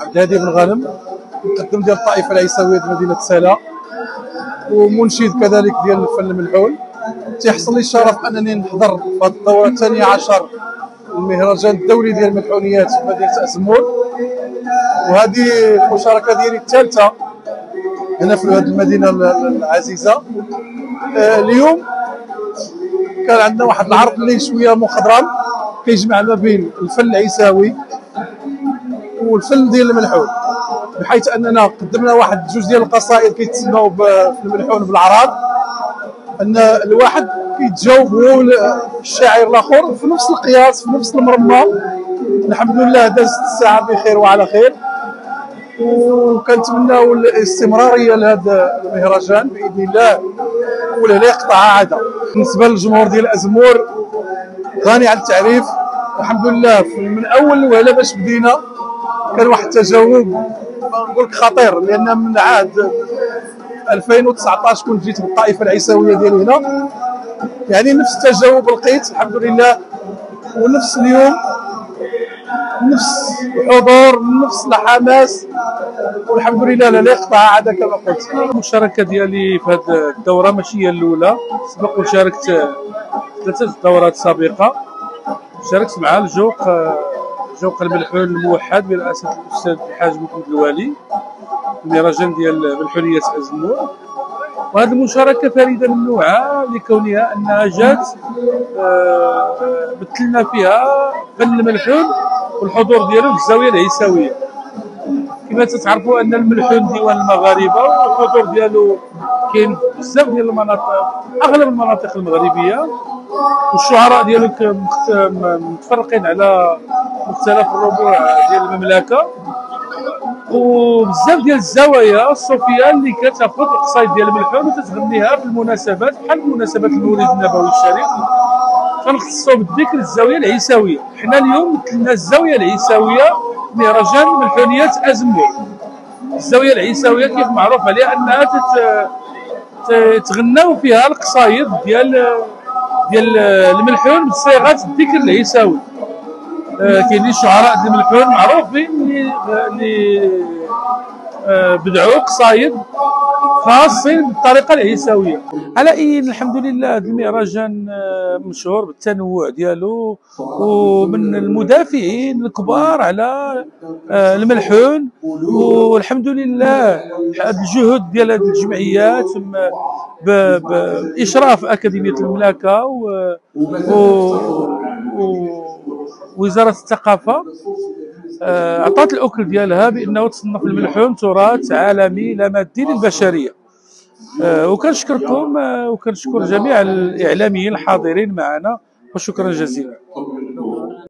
عبد الهادي بن غانم، مقدم ديال الطائفه العيساويه ديال مدينه سلا، ومنشد كذلك ديال الفن الملحون. تيحصل لي الشرف انني نحضر في هذه الدوره الثانيه عشر المهرجان الدولي ديال الملحونيات في مدينه ازمون، وهذه المشاركه ديالي الثالثه هنا في هذه المدينه العزيزه. اليوم كان عندنا واحد العرض اللي شويه مخضرم كيجمع ما بين الفن العيساوي والفن ديال الملحون، بحيث اننا قدمنا واحد جوج ديال القصائد كيتسموا في الملحون بالاعراض، ان الواحد كيتجاوب هو الشاعر الاخر في نفس القياس في نفس المرمى. الحمد لله دازت الساعه بخير وعلى خير، وكنتمناو الاستمراريه لهذا المهرجان باذن الله ولا لا يقطع عاده. بالنسبه للجمهور ديال ازمور غني عن التعريف، الحمد لله من اول وهله باش بدينا كان واحد التجاوب نقول لك خطير، لان من عهد 2019 كنت جيت بالطائفه العيساويه ديال هنا، يعني نفس التجاوب لقيت الحمد لله، ونفس اليوم نفس الحضور نفس الحماس، والحمد لله لا يقطع عاده كما قلت. المشاركه ديالي في هذه الدوره ماشي هي الاولى، سبق وشاركت في 3 دورات سابقه. شاركت مع الجوق الملحون الموحد برئاسه الاستاذ الحاج محمد الوالي في المهرجان ديال ملحونيه ازمور، وهذه المشاركه فريده من نوعها لكونها انها جات مثلنا فيها فن الملحون والحضور ديالو في الزاويه العيساويه. كما تتعرفوا ان الملحون ديوان المغاربه والحضور ديالو كاين بزاف ديال المناطق، اغلب المناطق المغربيه، والشعراء ديالو متفرقين على مختلف الربوع ديال المملكه، وبزاف ديال الزوايا الصوفيه اللي كتاخذ القصايد ديال الملحون وتتغنيها في المناسبات بحال مناسبات المولد النبوي الشريف. فنخصو بالذكر الزاويه العيساويه. حنا اليوم مثلنا الزاويه العيساويه مهرجان ملحونيات ازمور. الزاويه العيساويه كيف معروف عليها انها تغناو فيها القصايد ديال الملحون بصيغه الذكر العيساوي. كاينين شعراء ديال الملحون معروفين اللي بدعوا قصايد خاصين بالطريقه العيساويه. على اي الحمد لله هذا المهرجان مشهور بالتنوع ديالو، ومن المدافعين الكبار على الملحون، والحمد لله هذه الجهود ديال هذه الجمعيات باشراف اكاديميه المملكه ووزاره الثقافه عطات الاكل ديالها بانه تصنف الملحون تراث عالمي لا مادي للبشريه. وكنشكركم وكنشكر جميع الاعلاميين الحاضرين معنا، وشكرا جزيلا.